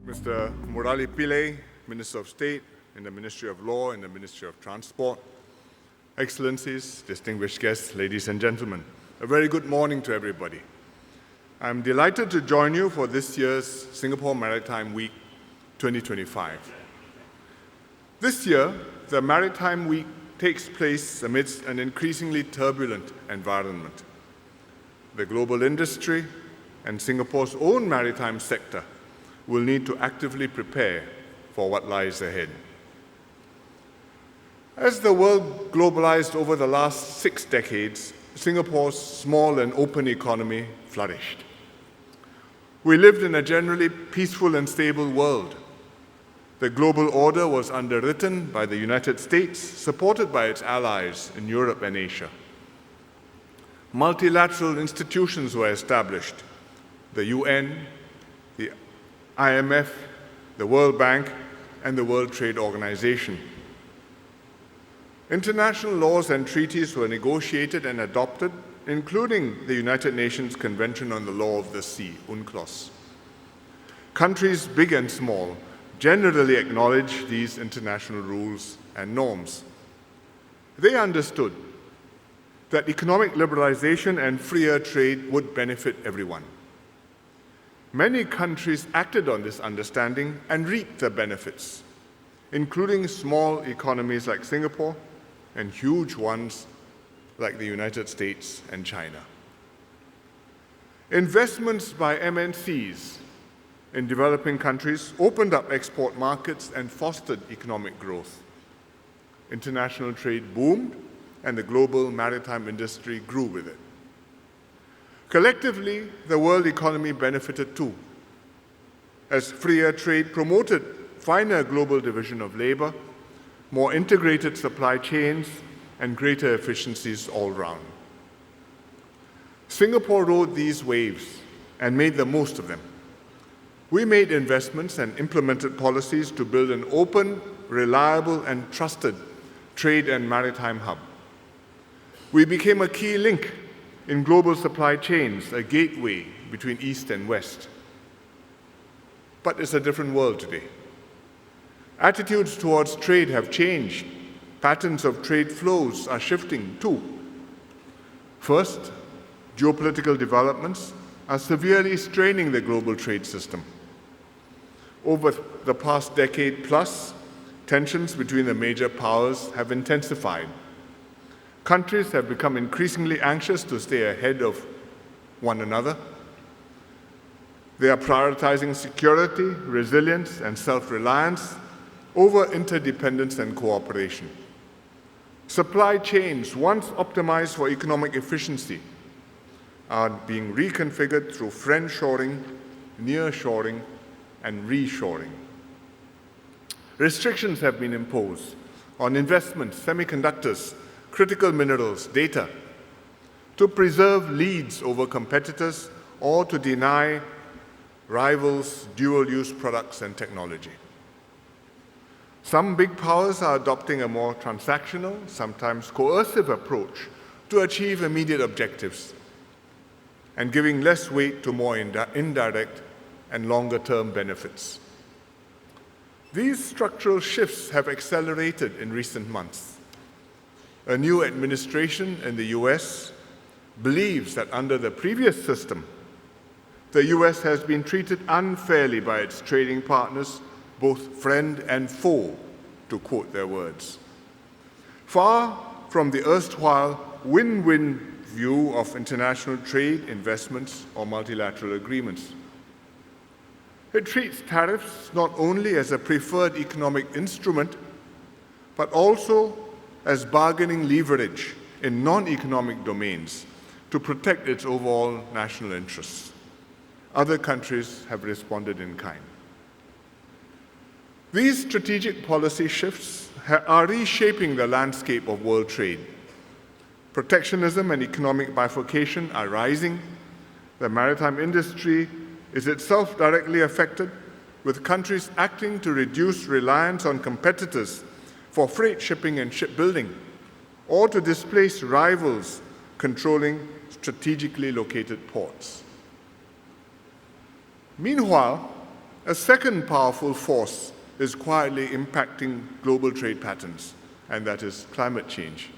Mr. Murali Pillai, Minister of State in the Ministry of Law and the Ministry of Transport, Excellencies, distinguished guests, ladies and gentlemen, a very good morning to everybody. I'm delighted to join you for this year's Singapore Maritime Week 2025. This year, the Maritime Week takes place amidst an increasingly turbulent environment. The global industry and Singapore's own maritime sector will need to actively prepare for what lies ahead. As the world globalized over the last 6 decades, Singapore's small and open economy flourished. We lived in a generally peaceful and stable world. The global order was underwritten by the United States, supported by its allies in Europe and Asia. Multilateral institutions were established: the UN, the IMF, the World Bank, and the World Trade Organization. International laws and treaties were negotiated and adopted, including the United Nations Convention on the Law of the Sea, UNCLOS. Countries big and small generally acknowledge these international rules and norms. They understood that economic liberalization and freer trade would benefit everyone. Many countries acted on this understanding and reaped the benefits, including small economies like Singapore and huge ones like the United States and China. Investments by MNCs in developing countries opened up export markets and fostered economic growth. International trade boomed, and the global maritime industry grew with it. Collectively, the world economy benefited too, as freer trade promoted finer global division of labor, more integrated supply chains, and greater efficiencies all round. Singapore rode these waves and made the most of them. We made investments and implemented policies to build an open, reliable, and trusted trade and maritime hub. We became a key link in global supply chains, a gateway between East and West. But it's a different world today. Attitudes towards trade have changed. Patterns of trade flows are shifting too. First, geopolitical developments are severely straining the global trade system. Over the past decade plus, tensions between the major powers have intensified. Countries have become increasingly anxious to stay ahead of one another. They are prioritizing security, resilience, and self-reliance over interdependence and cooperation. Supply chains, once optimized for economic efficiency, are being reconfigured through friendshoring, nearshoring, and reshoring. Restrictions have been imposed on investments, semiconductors, critical minerals, data, to preserve leads over competitors or to deny rivals dual-use products and technology. Some big powers are adopting a more transactional, sometimes coercive approach to achieve immediate objectives and giving less weight to more indirect and longer-term benefits. These structural shifts have accelerated in recent months. A new administration in the US believes that under the previous system, the US has been treated unfairly by its trading partners, both friend and foe, to quote their words. Far from the erstwhile win-win view of international trade, investments, or multilateral agreements. It treats tariffs not only as a preferred economic instrument, but also as bargaining leverage in non-economic domains to protect its overall national interests. Other countries have responded in kind. These strategic policy shifts are reshaping the landscape of world trade. Protectionism and economic bifurcation are rising. The maritime industry is itself directly affected, with countries acting to reduce reliance on competitors for freight shipping and shipbuilding, or to displace rivals controlling strategically located ports. Meanwhile, A second powerful force is quietly impacting global trade patterns, and that is climate change.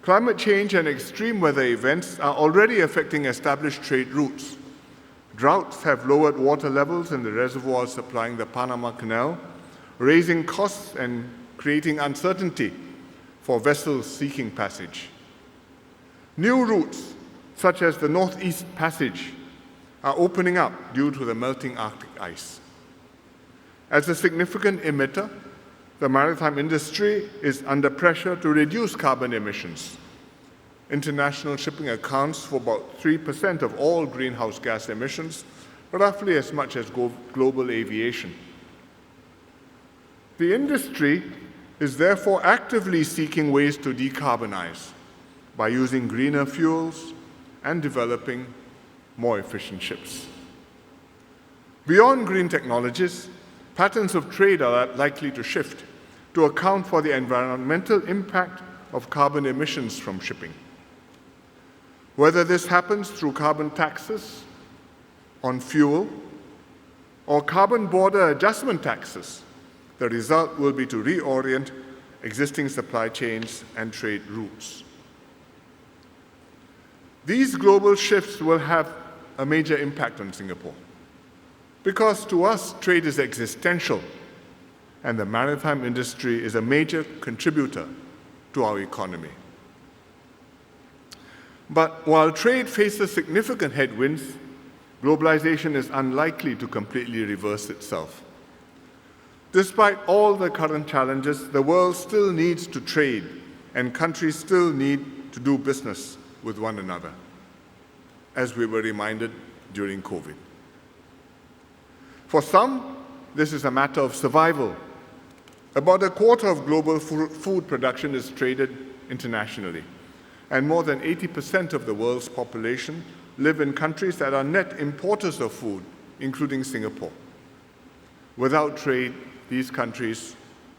Climate change and extreme weather events are already affecting established trade routes. Droughts have lowered water levels in the reservoirs supplying the Panama Canal, raising costs and creating uncertainty for vessels seeking passage. New routes, such as the Northeast Passage, are opening up due to the melting Arctic ice. As a significant emitter, the maritime industry is under pressure to reduce carbon emissions. International shipping accounts for about 3% of all greenhouse gas emissions, roughly as much as global aviation. The industry is therefore actively seeking ways to decarbonize by using greener fuels and developing more efficient ships. Beyond green technologies, patterns of trade are likely to shift to account for the environmental impact of carbon emissions from shipping. Whether this happens through carbon taxes on fuel or carbon border adjustment taxes, the result will be to reorient existing supply chains and trade routes. These global shifts will have a major impact on Singapore, because to us, trade is existential, and the maritime industry is a major contributor to our economy. But while trade faces significant headwinds, globalization is unlikely to completely reverse itself. Despite all the current challenges, the world still needs to trade, and countries still need to do business with one another, as we were reminded during COVID. For some, this is a matter of survival. About a quarter of global food production is traded internationally, and more than 80% of the world's population live in countries that are net importers of food, including Singapore. Without trade, these countries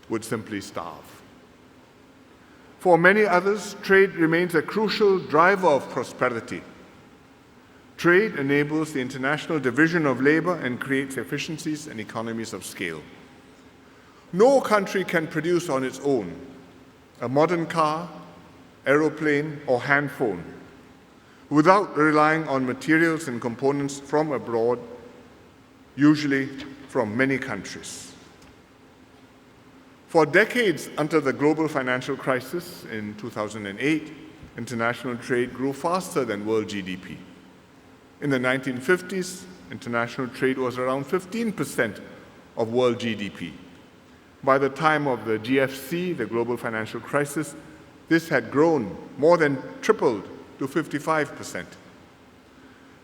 would simply starve. For many others, trade remains a crucial driver of prosperity. Trade enables the international division of labor and creates efficiencies and economies of scale. No country can produce on its own a modern car, aeroplane, or hand phone without relying on materials and components from abroad, usually from many countries. For decades until the global financial crisis in 2008, international trade grew faster than world GDP. In the 1950s, international trade was around 15% of world GDP. By the time of the GFC, the global financial crisis, this had grown, more than tripled, to 55%.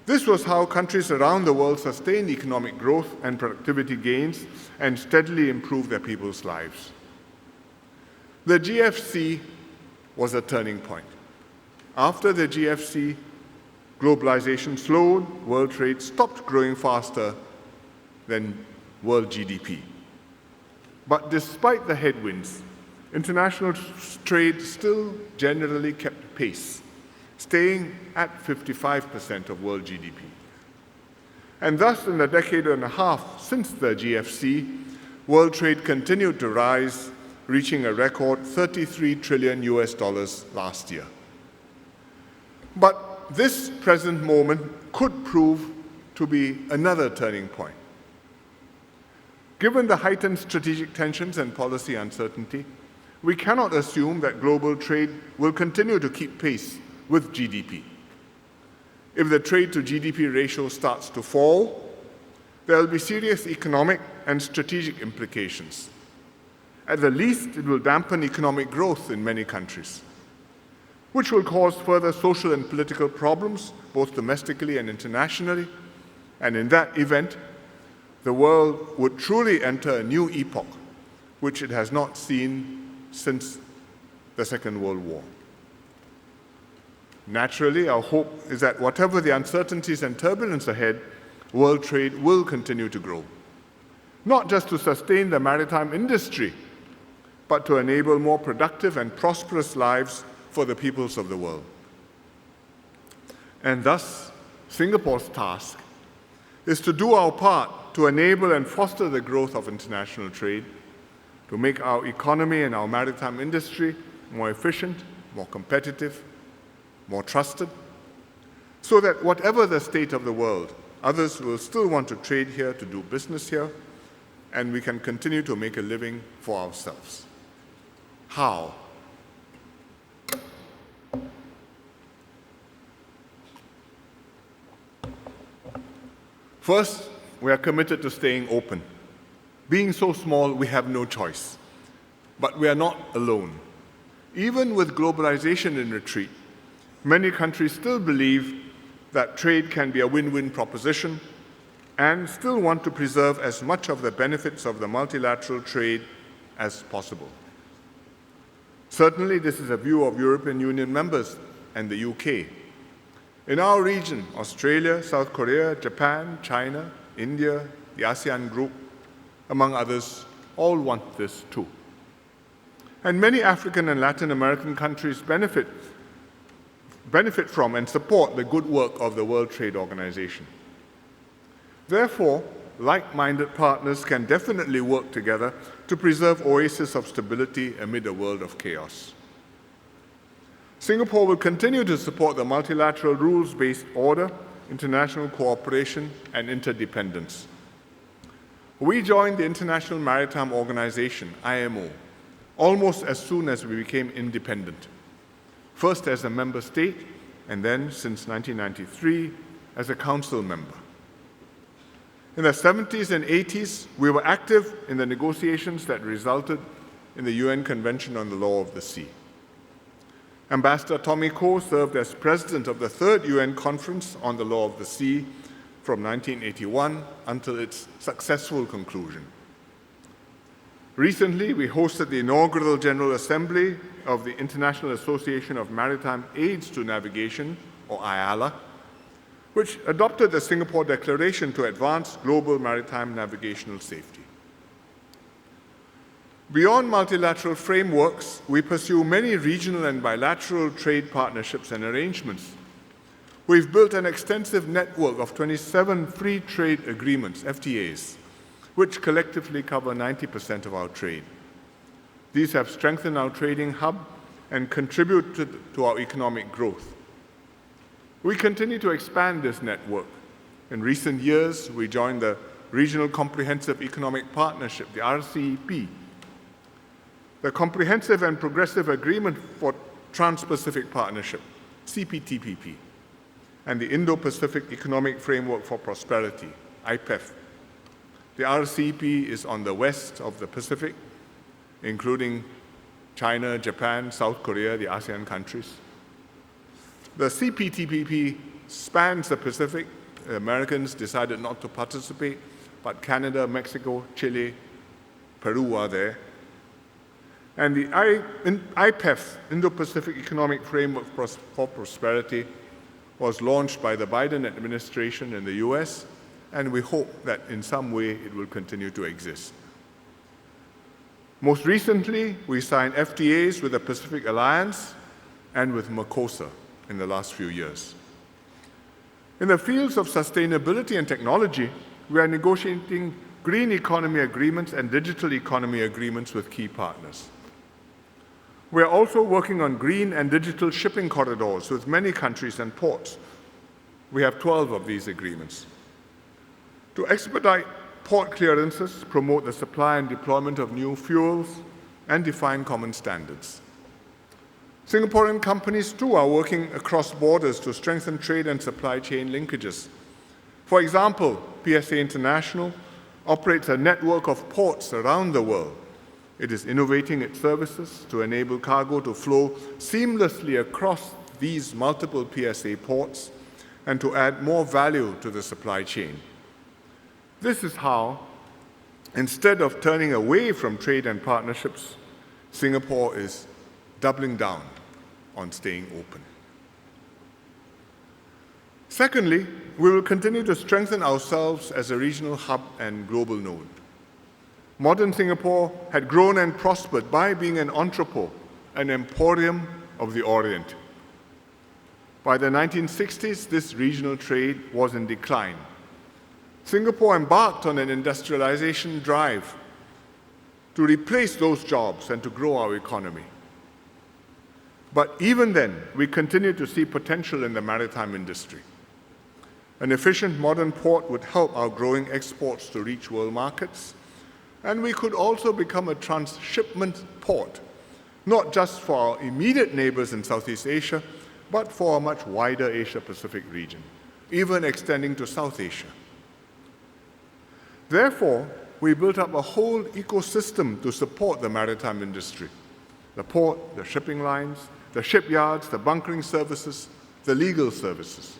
This was how countries around the world sustained economic growth and productivity gains and steadily improved their people's lives. The GFC was a turning point. After the GFC, globalization slowed, world trade stopped growing faster than world GDP. But despite the headwinds, international trade still generally kept pace, staying at 55% of world GDP. And thus, in the decade and a half since the GFC, world trade continued to rise, reaching a record $33 trillion last year. But this present moment could prove to be another turning point. Given the heightened strategic tensions and policy uncertainty, we cannot assume that global trade will continue to keep pace with GDP. If the trade to GDP ratio starts to fall, there will be serious economic and strategic implications. At the least, it will dampen economic growth in many countries, which will cause further social and political problems, both domestically and internationally. And in that event, the world would truly enter a new epoch, which it has not seen since the Second World War. Naturally, our hope is that whatever the uncertainties and turbulence ahead, world trade will continue to grow, not just to sustain the maritime industry, but to enable more productive and prosperous lives for the peoples of the world. And thus, Singapore's task is to do our part to enable and foster the growth of international trade, to make our economy and our maritime industry more efficient, more competitive, more trusted, so that whatever the state of the world, others will still want to trade here, to do business here, and we can continue to make a living for ourselves. How? First, we are committed to staying open. Being so small, we have no choice. But we are not alone. Even with globalization in retreat, many countries still believe that trade can be a win-win proposition and still want to preserve as much of the benefits of the multilateral trade as possible. Certainly, this is a view of European Union members and the UK. In our region, Australia, South Korea, Japan, China, India, the ASEAN group, among others, all want this too. And many African and Latin American countries benefit from and support the good work of the World Trade Organization. Therefore, like-minded partners can definitely work together to preserve oases of stability amid a world of chaos. Singapore will continue to support the multilateral rules-based order, international cooperation, and interdependence. We joined the International Maritime Organization, IMO, almost as soon as we became independent, first as a member state, and then, since 1993, as a council member. In the 70s and 80s, we were active in the negotiations that resulted in the UN Convention on the Law of the Sea. Ambassador Tommy Koh served as president of the third UN Conference on the Law of the Sea from 1981 until its successful conclusion. Recently, we hosted the inaugural General Assembly of the International Association of Maritime Aids to Navigation, or IALA, which adopted the Singapore Declaration to advance global maritime navigational safety. Beyond multilateral frameworks, we pursue many regional and bilateral trade partnerships and arrangements. We've built an extensive network of 27 free trade agreements, FTAs, which collectively cover 90% of our trade. These have strengthened our trading hub and contributed to our economic growth. We continue to expand this network. In recent years, we joined the Regional Comprehensive Economic Partnership, the RCEP, the Comprehensive and Progressive Agreement for Trans-Pacific Partnership, CPTPP, and the Indo-Pacific Economic Framework for Prosperity, IPEF. The RCEP is on the west of the Pacific, including China, Japan, South Korea, the ASEAN countries. The CPTPP spans the Pacific. The Americans decided not to participate, but Canada, Mexico, Chile, Peru are there. And the IPEF, Indo-Pacific Economic Framework for Prosperity, was launched by the Biden administration in the US, and we hope that in some way it will continue to exist. Most recently, we signed FTAs with the Pacific Alliance and with Mercosur in the last few years. In the fields of sustainability and technology, we are negotiating green economy agreements and digital economy agreements with key partners. We are also working on green and digital shipping corridors with many countries and ports. We have 12 of these agreements. To expedite port clearances, promote the supply and deployment of new fuels, and define common standards. Singaporean companies, too, are working across borders to strengthen trade and supply chain linkages. For example, PSA International operates a network of ports around the world. It is innovating its services to enable cargo to flow seamlessly across these multiple PSA ports and to add more value to the supply chain. This is how, instead of turning away from trade and partnerships, Singapore is doubling down on staying open. Secondly, we will continue to strengthen ourselves as a regional hub and global node. Modern Singapore had grown and prospered by being an entrepot, an emporium of the Orient. By the 1960s, this regional trade was in decline. Singapore embarked on an industrialization drive to replace those jobs and to grow our economy. But even then, we continue to see potential in the maritime industry. An efficient modern port would help our growing exports to reach world markets, and we could also become a transshipment port, not just for our immediate neighbors in Southeast Asia, but for a much wider Asia-Pacific region, even extending to South Asia. Therefore, we built up a whole ecosystem to support the maritime industry: the port, the shipping lines, the shipyards, the bunkering services, the legal services.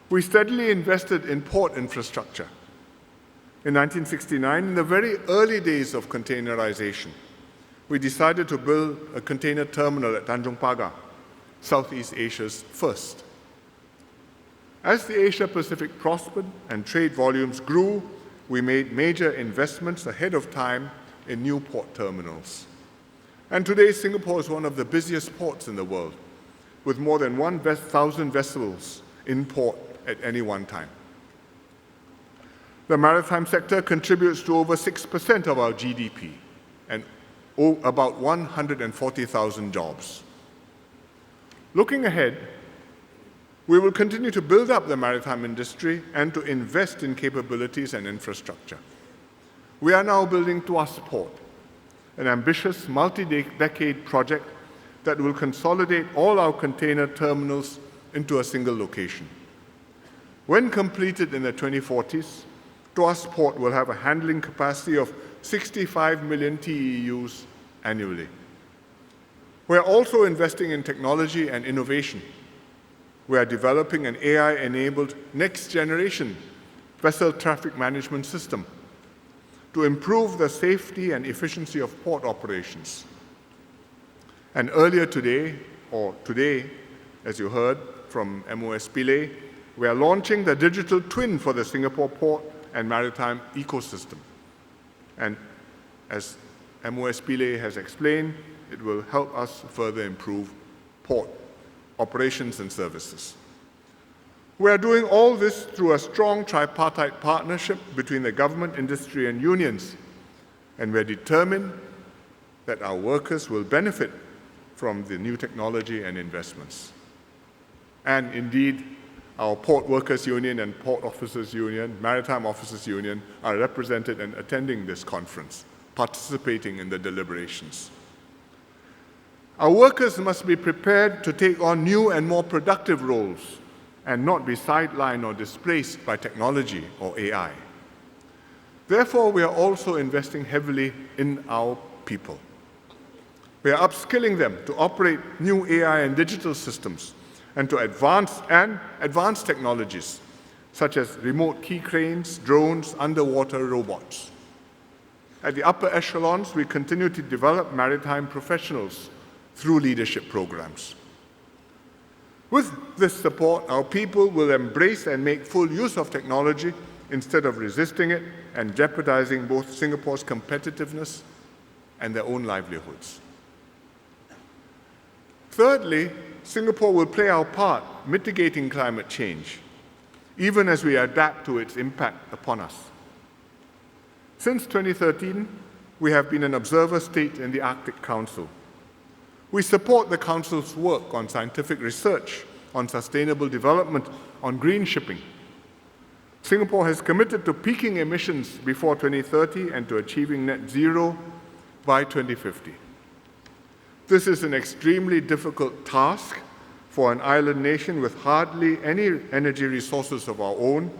We steadily invested in port infrastructure. In 1969, in the very early days of containerization, we decided to build a container terminal at Tanjong Pagar, Southeast Asia's first. As the Asia-Pacific prospered and trade volumes grew, we made major investments ahead of time in new port terminals. And today, Singapore is one of the busiest ports in the world, with more than 1,000 vessels in port at any one time. The maritime sector contributes to over 6% of our GDP and about 140,000 jobs. Looking ahead, we will continue to build up the maritime industry and to invest in capabilities and infrastructure. We are now building Tuas Port, an ambitious multi-decade project that will consolidate all our container terminals into a single location. When completed in the 2040s, Tuas Port will have a handling capacity of 65 million TEUs annually. We are also investing in technology and innovation. We are developing an AI-enabled next-generation vessel traffic management system to improve the safety and efficiency of port operations. And earlier today, as you heard from MOS Pillay, we are launching the digital twin for the Singapore port and maritime ecosystem. And as MOS Pillay has explained, it will help us further improve port operations and services. We are doing all this through a strong tripartite partnership between the government, industry, and unions, and we are determined that our workers will benefit from the new technology and investments. And indeed, our Port Workers Union and Port Officers Union, Maritime Officers Union, are represented and attending this conference, participating in the deliberations. Our workers must be prepared to take on new and more productive roles and not be sidelined or displaced by technology or AI. Therefore, we are also investing heavily in our people. We are upskilling them to operate new AI and digital systems and to advanced technologies such as remote key cranes, drones, underwater robots. At the upper echelons, we continue to develop maritime professionals through leadership programs. With this support, our people will embrace and make full use of technology instead of resisting it and jeopardizing both Singapore's competitiveness and their own livelihoods. Thirdly, Singapore will play our part mitigating climate change, even as we adapt to its impact upon us. Since 2013, we have been an observer state in the Arctic Council. We support the Council's work on scientific research, on sustainable development, on green shipping. Singapore has committed to peaking emissions before 2030 and to achieving net zero by 2050. This is an extremely difficult task for an island nation with hardly any energy resources of our own,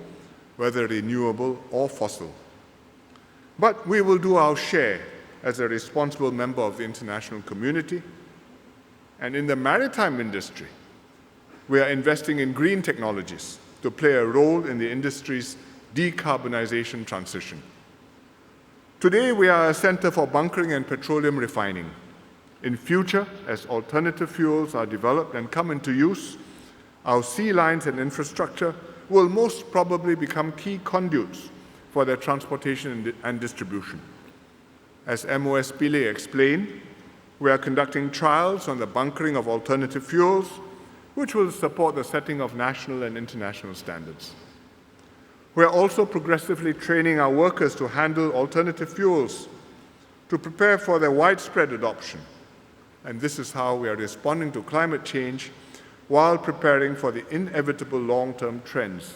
whether renewable or fossil. But we will do our share as a responsible member of the international community. And in the maritime industry, we are investing in green technologies to play a role in the industry's decarbonization transition. Today, we are a center for bunkering and petroleum refining. In future, as alternative fuels are developed and come into use, our sea lines and infrastructure will most probably become key conduits for their transportation and distribution. As MOS Pillay explained, we are conducting trials on the bunkering of alternative fuels, which will support the setting of national and international standards. We are also progressively training our workers to handle alternative fuels, to prepare for their widespread adoption. And this is how we are responding to climate change while preparing for the inevitable long-term trends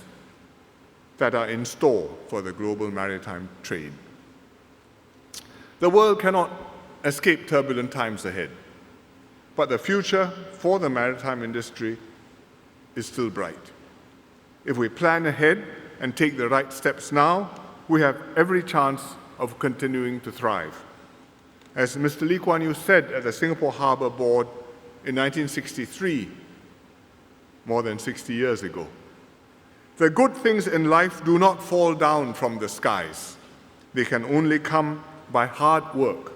that are in store for the global maritime trade. The world cannot escape turbulent times ahead, but the future for the maritime industry is still bright. If we plan ahead and take the right steps now, we have every chance of continuing to thrive. As Mr. Lee Kuan Yew said at the Singapore Harbour Board in 1963, more than 60 years ago, the good things in life do not fall down from the skies. They can only come by hard work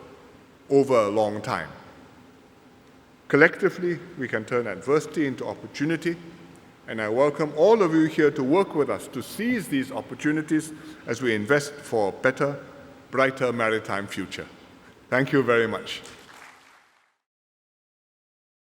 over a long time. Collectively, we can turn adversity into opportunity, and I welcome all of you here to work with us to seize these opportunities as we invest for a better, brighter maritime future. Thank you very much.